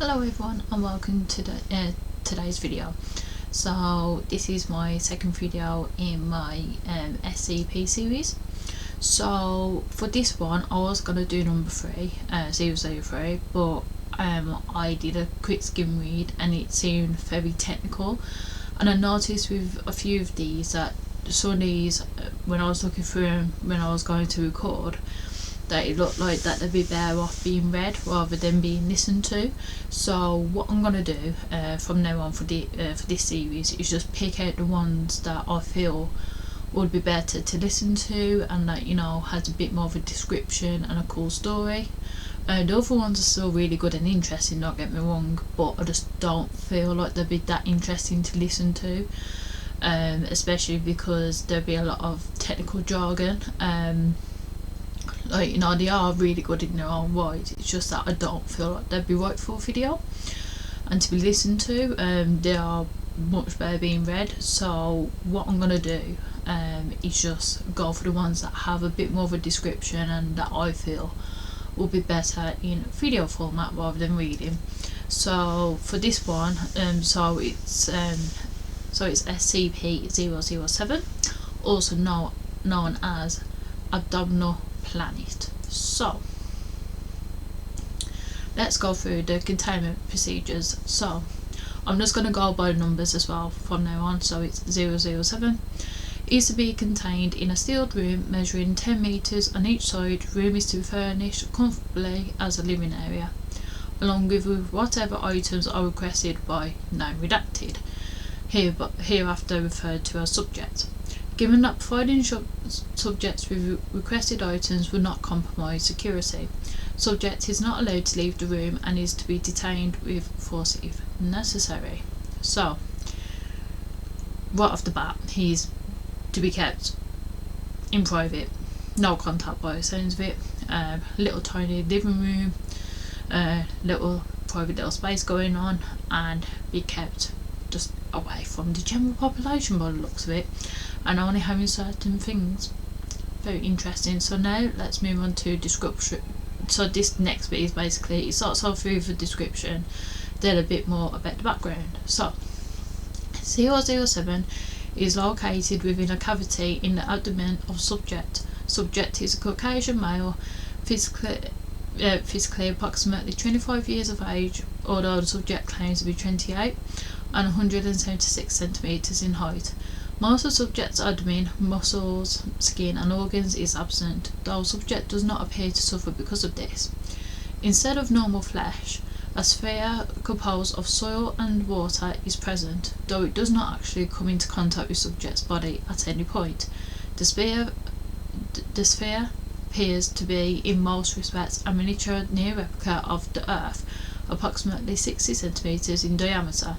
Hello everyone and welcome to today's video. So this is my second video in my SCP series. So for this one I was going to do number 3, 003, but I did a quick skim read and it seemed very technical, and I noticed with a few of these that some of these when I was looking through them when I was going to record, that it looked like that they'd be better off being read rather than being listened to. So what I'm gonna do from now on for this series is just pick out the ones that I feel would be better to listen to and that, you know, has a bit more of a description and a cool story. The other ones are still really good and interesting, don't get me wrong, but I just don't feel like they'd be that interesting to listen to, especially because there'd be a lot of technical jargon. Like, you know, they are really good in their own right, it's just that I don't feel like they'd be right for a video and to be listened to. They are much better being read. So what I'm gonna do is just go for the ones that have a bit more of a description and that I feel will be better in video format rather than reading. So for this one, so it's SCP-007, also known as Abdominal Planet. So let's go through the containment procedures. So I'm just going to go by numbers as well from now on. So it's 007 is to be contained in a sealed room measuring 10 meters on each side. Room is to be furnished comfortably as a living area, along with whatever items are requested by name redacted, hereafter referred to as subject. Given that providing subjects with requested items will not compromise security, subject is not allowed to leave the room and is to be detained with force if necessary. So, right off the bat, he's to be kept in private, no contact by the sounds of it. Little tiny living room, little private little space going on, and be kept just away from the general population by the looks of it, and only having certain things. Very interesting. So now let's move on to description. So this next bit is basically, it starts off with a description, then a bit more about the background. So 007 is located within a cavity in the abdomen of subject. Subject is a Caucasian male, physically approximately 25 years of age, although the subject claims to be 28, and 176 centimeters in height. Most of the subject's abdomen, muscles, skin and organs is absent, though the subject does not appear to suffer because of this. Instead of normal flesh, a sphere composed of soil and water is present, though it does not actually come into contact with subject's body at any point. The sphere appears to be in most respects a miniature near replica of the Earth, approximately 60 centimeters in diameter.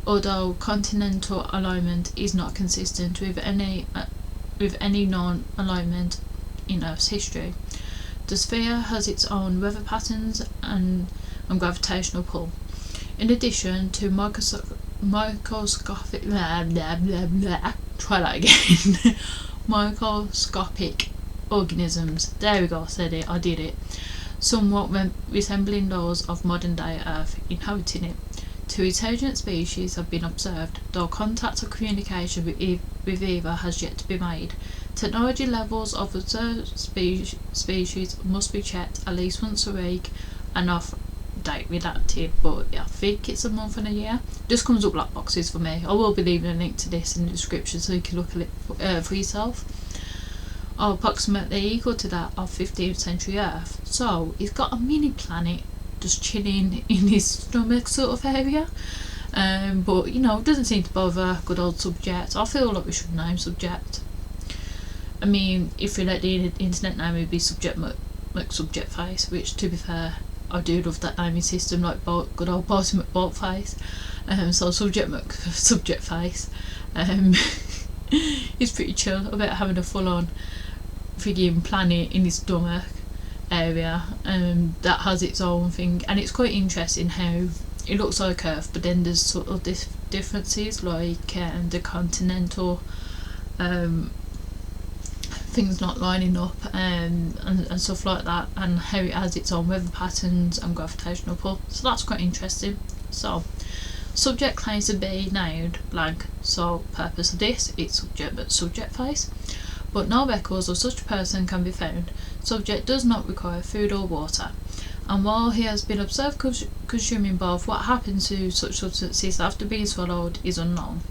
Although continental alignment is not consistent with any known alignment in Earth's history, the sphere has its own weather patterns and gravitational pull. In addition to microscopic microscopic organisms, there we go, said it, I did it, somewhat resembling those of modern day Earth inhabiting it. 2 intelligent species have been observed, though contact or communication with either has yet to be made. Technology levels of observed species must be checked at least once a week and off date redacted, but I think it's a month and a year. Just comes up black boxes for me. I will be leaving a link to this in the description so you can look at it for yourself. Are approximately equal to that of 15th century Earth. So he's got a mini planet just chilling in his stomach sort of area, but you know, doesn't seem to bother good old subject. I feel like we should name subject. I mean, if we let the internet name, it would be subject subject face, which to be fair I do love that naming system, like good old Bossy McBaltface. So subject face. He's pretty chill about having a full on frigging planet in his stomach area that has its own thing, and it's quite interesting how it looks like Earth, but then there's sort of differences, like the continental things not lining up and stuff like that, and how it has its own weather patterns and gravitational pull. So that's quite interesting. So subject claims to be named blank, so purpose of this, it's subject but subject face, but no records of such a person can be found. Subject does not require food or water, and while he has been observed consuming both, what happens to such substances after being swallowed is unknown.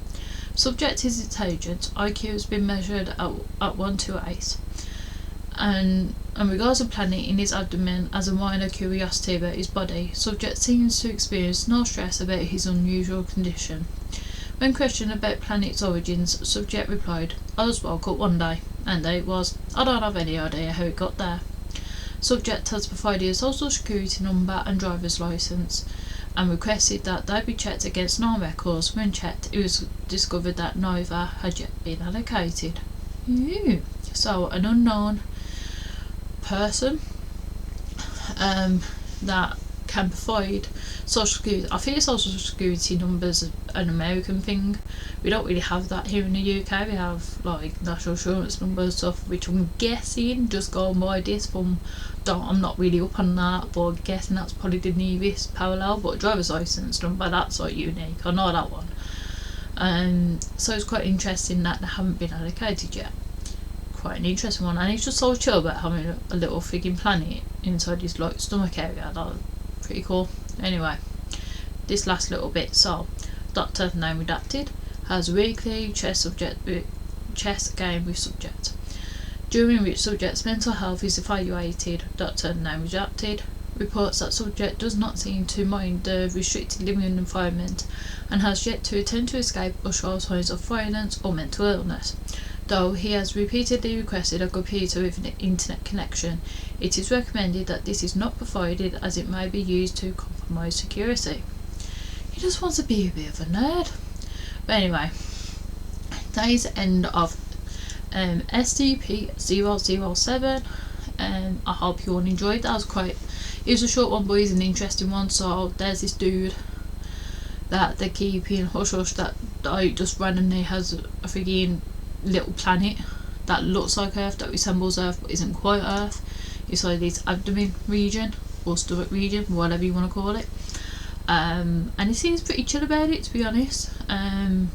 Subject is intelligent. IQ has been measured at 1 to 8, and regards a planet in his abdomen as a minor curiosity about his body. Subject seems to experience no stress about his unusual condition. When questioned about planet's origins, subject replied, "I was woke up one day, and there it was. I don't have any idea how it got there." Subject has provided a social security number and driver's licence, and requested that they be checked against known records. When checked, it was discovered that neither had yet been allocated. So an unknown person that can provide social security. I think social security numbers an American thing. We don't really have that here in the UK. We have like national insurance numbers stuff, which I'm guessing, just going by this from, I'm not really up on that, but I'm guessing that's probably the nearest parallel. But driver's license number, that's like unique, I know that one. So it's quite interesting that they haven't been allocated yet. Quite an interesting one, and it's just so chill about having a little frigging planet inside his like stomach area. That's pretty cool. Anyway, this last little bit. So, Doctor, name redacted, has a weekly chess game with subject, during which subject's mental health is evaluated. Doctor, name redacted, reports that subject does not seem to mind the restricted living environment and has yet to attempt to escape or show signs of violence or mental illness. Though he has repeatedly requested a computer with an internet connection, it is recommended that this is not provided as it may be used to compromise security. He just wants to be a bit of a nerd. But anyway, that is the end of SCP-007. I hope you all enjoyed that. It was a short one, but it's an interesting one. So there's this dude that they keep in hush hush that just randomly has a friggin' little planet that looks like Earth, that resembles Earth but isn't quite Earth. It's like this abdomen region or stomach region, whatever you want to call it, and he seems pretty chill about it, to be honest. And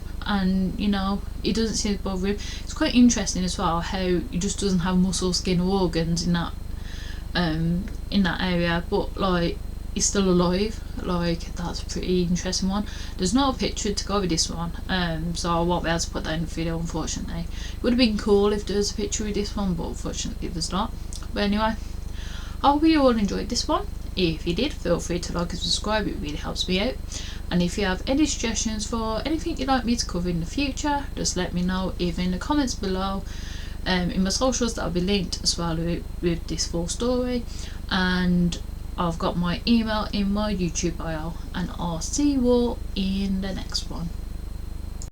you know, it doesn't seem to bother him. It's quite interesting as well how he just doesn't have muscle, skin or organs in that area, but like he's still alive. Like, that's a pretty interesting one. There's not a picture to go with this one, so I won't be able to put that in the video, unfortunately. It would have been cool if there was a picture with this one, but unfortunately there's not. But anyway, I hope you all enjoyed this one. If you did, feel free to like and subscribe, it really helps me out. And if you have any suggestions for anything you'd like me to cover in the future, just let me know either in the comments below, in my socials that will be linked as well with this full story, and I've got my email in my YouTube bio, and I'll see you all in the next one.